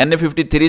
NA53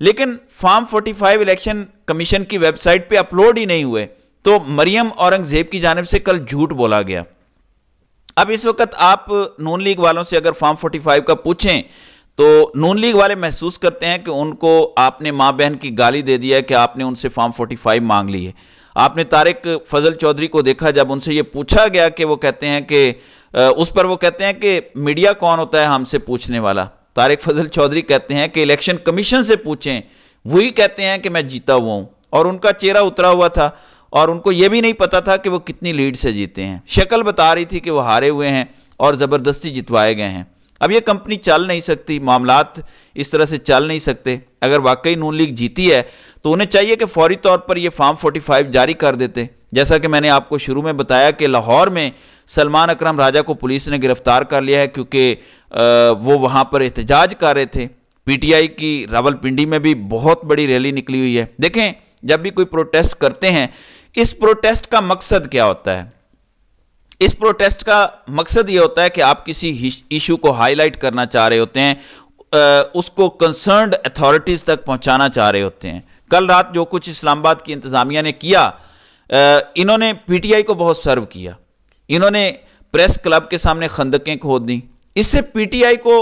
لیکن form 45 election commission کی web site پہ اپلوڈ ہی نہیں ہوئے، تو مریم اورنگزیب کی جانب سے کل جھوٹ بولا گیا۔ اب اس وقت آپ نون لیگ والوں سے اگر فارم 45 کا پوچھیں تو نون لیگ والے محسوس کرتے ہیں کہ ان کو آپ نے ماں بہن کی گالی دے دیا ہے کہ آپ نے ان سے فارم 45 مانگ لی ہے۔ آپ نے طارق فضل چودھری کو دیکھا، جب ان سے یہ پوچھا گیا کہ وہ کہتے ہیں کہ اس پر وہ کہتے ہیں کہ میڈیا کون ہوتا ہے ہم سے پوچھنے والا۔ طارق فضل چودھری کہتے ہیں کہ الیکشن کمیشن سے پوچھیں، وہی کہتے ہیں کہ میں جیتا ہوا ہوں، اور ان کا چہرہ اترا ہوا تھا اور ان کو یہ بھی نہیں پتا تھا کہ وہ کتنی لیڈ سے جیتے ہیں۔ شکل بتا رہی تھی کہ وہ ہارے ہوئے ہیں اور زبردستی جتوائے گئے ہیں۔ اب یہ کمپنی چل نہیں سکتی، معاملات اس طرح سے چل نہیں سکتے۔ اگر واقعی نون لیگ جیتی ہے تو انہیں چاہیے کہ فوری طور پر یہ فارم 45 جاری کر دیتے، جیسا کہ میں نے آپ کو شروع میں بتایا کہ لاہور میں سلمان اکرم راجہ کو پولیس نے گرفتار کر لیا ہے کیونکہ وہ وہاں پر احتجاج کر رہے تھے۔ پی ٹی آئی کی راولپنڈی میں بھی بہت بڑی ریلی نکلی ہوئی ہے۔ دیکھیں، جب بھی کوئی پروٹیسٹ کرتے ہیں، اس پروٹیسٹ کا مقصد کیا ہوتا ہے؟ اس پروٹیسٹ کا مقصد یہ ہوتا ہے کہ آپ کسی ایشو کو ہائی لائٹ کرنا چاہ رہے ہوتے ہیں، اس کو کنسرنڈ اتھارٹیز تک پہنچانا چاہ رہے ہوتے ہیں۔ کل رات جو کچھ اسلام آباد کی انتظامیہ نے کیا، انہوں نے پی ٹی آئی کو بہت سرو کیا۔ انہوں نے پریس کلب کے سامنے خندقیں کھود دیں۔ اس سے پی ٹی آئی کو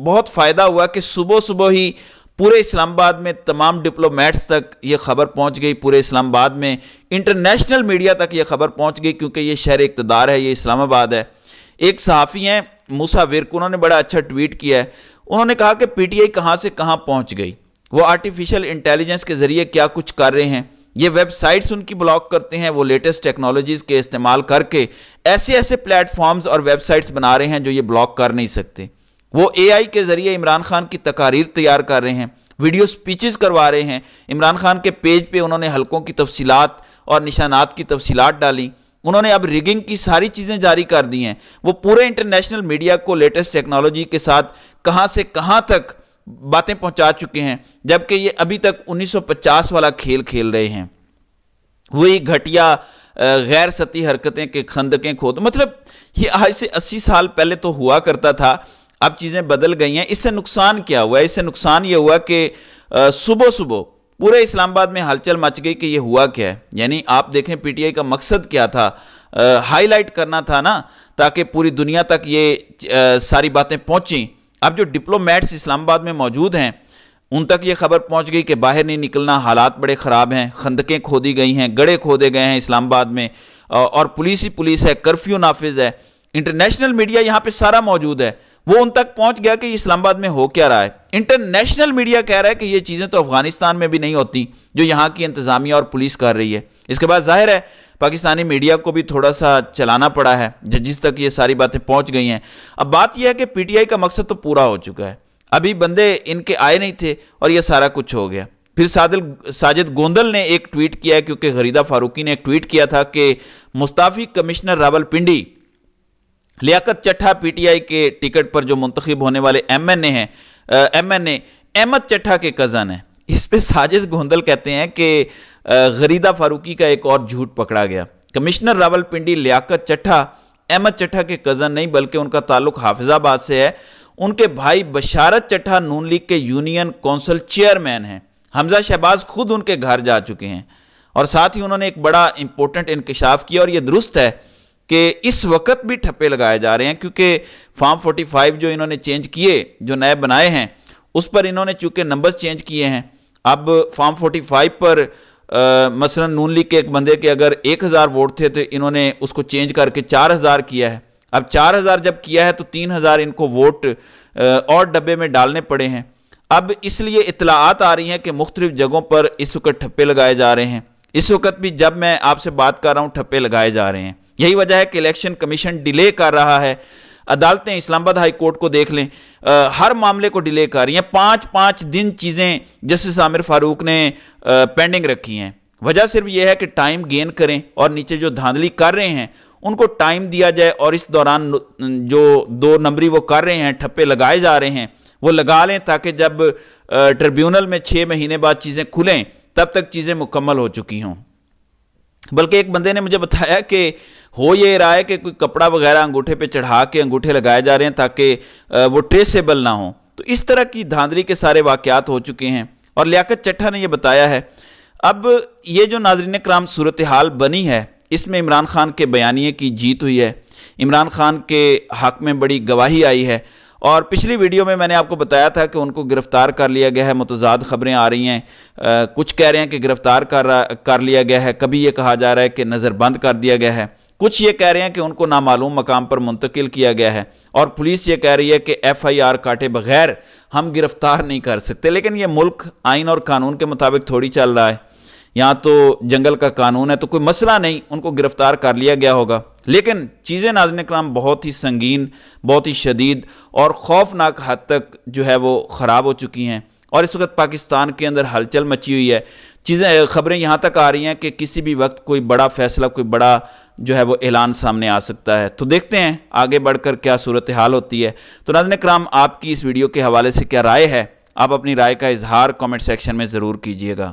بہت فائدہ ہوا کہ صبح صبح ہی پورے اسلام آباد میں تمام ڈپلومیٹس تک یہ خبر پہنچ گئی، پورے اسلام آباد میں انٹرنیشنل میڈیا تک یہ خبر پہنچ گئی، کیونکہ یہ شہر اقتدار ہے، یہ اسلام آباد ہے۔ ایک صحافی ہیں موسیٰ ورک، انہوں نے بڑا اچھا ٹویٹ کیا ہے۔ انہوں نے کہا کہ پی ٹی آئی کہاں سے کہاں پہنچ گئی، وہ آرٹیفیشل انٹیلیجنس کے ذریعے کیا کچھ کر رہے ہیں، یہ ویب سائٹس ان کی بلاک کرتے ہیں، وہ لیٹسٹ ٹیکنالوجیز کے استعمال کر کے ایسے پلیٹ فارمز اور ویب سائٹس بنا رہے ہیں جو یہ بلاک کر نہیں سکتے۔ وہ اے آئی کے ذریعے عمران خان کی تقاریر تیار کر رہے ہیں، ویڈیو سپیچز کروا رہے ہیں۔ عمران خان کے پیج پہ انہوں نے حلقوں کی تفصیلات اور نشانات کی تفصیلات ڈالی۔ انہوں نے اب ریگنگ کی ساری چیزیں جاری کر دی ہیں۔ وہ پورے انٹرنیشنل میڈیا کو لیٹسٹ ٹیکنالوجی کے ساتھ کہاں سے کہاں تک باتیں پہنچا چکے ہیں، جبکہ یہ ابھی تک 1950 والا کھیل کھیل رہے ہیں۔ وہی گھٹیا غیر سطحی حرکتیں کہ خندقیں کھود، مطلب یہ آج سے 80 سال پہلے تو ہوا کرتا تھا، اب چیزیں بدل گئی ہیں۔ اس سے نقصان کیا ہوا ہے؟ اس سے نقصان یہ ہوا کہ صبح صبح پورے اسلام آباد میں ہلچل مچ گئی کہ یہ ہوا کیا ہے۔ یعنی آپ دیکھیں پی ٹی آئی کا مقصد کیا تھا، ہائی لائٹ کرنا تھا نا، تاکہ پوری دنیا تک یہ ساری باتیں پہنچیں۔ اب جو ڈپلومیٹس اسلام آباد میں موجود ہیں ان تک یہ خبر پہنچ گئی کہ باہر نہیں نکلنا، حالات بڑے خراب ہیں، خندقیں کھودی گئی ہیں، گڑھے کھودے گئے ہیں اسلام آباد میں، اور پولیس ہی پولیس ہے، کرفیو نافذ ہے۔ انٹرنیشنل میڈیا یہاں پہ سارا موجود ہے، وہ ان تک پہنچ گیا کہ یہ اسلام آباد میں ہو کیا رہا ہے۔ انٹرنیشنل میڈیا کہہ رہا ہے کہ یہ چیزیں تو افغانستان میں بھی نہیں ہوتی جو یہاں کی انتظامیہ اور پولیس کر رہی ہے۔ اس کے بعد ظاہر ہے پاکستانی میڈیا کو بھی تھوڑا سا چلانا پڑا ہے جس تک یہ ساری باتیں پہنچ گئی ہیں۔ اب بات یہ ہے کہ پی ٹی آئی کا مقصد تو پورا ہو چکا ہے، ابھی بندے ان کے آئے نہیں تھے اور یہ سارا کچھ ہو گیا۔ پھر ساجد گوندل نے ایک ٹویٹ کیا ہے، کیونکہ غریدہ فاروقی نے ایک ٹویٹ کیا تھا کہ مستعفی commissioner Rawalpindi Liaquat Chattha P T I کے ٹکٹ پر جو منتخب ہونے والے ایم این اے ہیں، احمد چٹھا کے کزن ہیں۔ اس پہ ساجد گوندل کہتے ہیں کہ غریدہ فاروقی کا ایک اور جھوٹ پکڑا گیا۔ کمشنر راولپنڈی لیاقت چٹھا احمد چٹھا کے کزن نہیں بلکہ ان کا تعلق حافظ آباد سے ہے۔ ان کے بھائی بشارت چٹھا نون لیگ کے یونین کونسل چیئرمین ہیں۔ حمزہ شہباز خود ان کے گھر جا چکے ہیں، اور ساتھ ہی انہوں نے ایک بڑا امپورٹنٹ انکشاف کیا، اور یہ درست ہے کہ اس وقت بھی ٹھپے لگائے جا رہے ہیں، کیونکہ فارم 45 جو انہوں نے چینج کیے، جو نئے بنائے ہیں، اس پر انہوں نے چونکہ نمبرز چینج کیے ہیں۔ اب فارم 45 پر مثلا نون لیگ کے ایک بندے کے اگر 1000 ووٹ تھے تو انہوں نے اس کو چینج کر کے 4000 کیا ہے۔ اب 4000 جب کیا ہے تو 3000 ان کو ووٹ اور ڈبے میں ڈالنے پڑے ہیں۔ اب اس لیے اطلاعات آ رہی ہیں کہ مختلف جگہوں پر اس وقت ٹھپے لگائے جا رہے ہیں۔ اس وقت بھی جب میں آپ سے بات کر رہا ہوں ٹھپے لگائے جا رہے ہیں۔ یہی وجہ ہے کہ الیکشن کمیشن ڈیلے کر رہا ہے۔ عدالتیں اسلام آباد ہائی کورٹ کو دیکھ لیں، ہر معاملے کو ڈیلے کر رہی ہیں۔ 5 دن چیزیں جسٹس عامر فاروق نے پینڈنگ رکھی ہیں۔ وجہ صرف یہ ہے کہ ٹائم گین کریں، اور نیچے جو دھاندلی کر رہے ہیں ان کو ٹائم دیا جائے، اور اس دوران جو 2 نمبری وہ کر رہے ہیں، ٹھپے لگائے جا رہے ہیں، وہ لگا لیں، تاکہ جب ٹریبیونل میں 6 مہینے بعد چیزیں کھلیں تب تک چیزیں مکمل ہو چکی ہوں۔ بلکہ ایک بندے نے مجھے بتایا کہ ہو یہ رہا ہے کہ کوئی کپڑا وغیرہ انگوٹھے پہ چڑھا کے انگوٹھے لگائے جا رہے ہیں تاکہ وہ ٹریسیبل نہ ہوں۔ تو اس طرح کی دھاندلی کے سارے واقعات ہو چکے ہیں۔ اور لیاقت چٹھا نے یہ بتایا ہے۔ اب یہ جو ناظرین کرام صورتحال بنی ہے، اس میں عمران خان کے بیانیے کی جیت ہوئی ہے، عمران خان کے حق میں بڑی گواہی آئی ہے، اور پچھلی ویڈیو میں نے آپ کو بتایا تھا کہ ان کو گرفتار کر لیا گیا ہے۔ متضاد خبریں آ رہی ہیں، کچھ کہہ رہے ہیں کہ گرفتار کر لیا گیا ہے، کبھی یہ کہا جا رہا ہے کہ نظر بند کر دیا گیا ہے، کچھ یہ کہہ رہے ہیں کہ ان کو نامعلوم مقام پر منتقل کیا گیا ہے، اور پولیس یہ کہہ رہی ہے کہ FIR کاٹے بغیر ہم گرفتار نہیں کر سکتے۔ لیکن یہ ملک آئین اور قانون کے مطابق تھوڑی چل رہا ہے، یہاں تو جنگل کا قانون ہے، تو کوئی مسئلہ نہیں، ان کو گرفتار کر لیا گیا ہوگا۔ لیکن چیزیں ناظرین کرام بہت ہی سنگین، بہت ہی شدید اور خوفناک حد تک جو ہے وہ خراب ہو چکی ہیں، اور اس وقت پاکستان کے اندر ہلچل مچی ہوئی ہے۔ خبریں یہاں تک آ رہی ہیں کہ کسی بھی وقت کوئی بڑا فیصلہ، کوئی بڑا جو ہے وہ اعلان سامنے آ سکتا ہے۔ تو دیکھتے ہیں آگے بڑھ کر کیا صورتحال ہوتی ہے۔ تو ناظرین کرام، آپ کی اس ویڈیو کے حوالے سے کیا رائے ہے؟ آپ اپنی رائے کا اظہار کامنٹ سیکشن میں ضرور کیجیے گا۔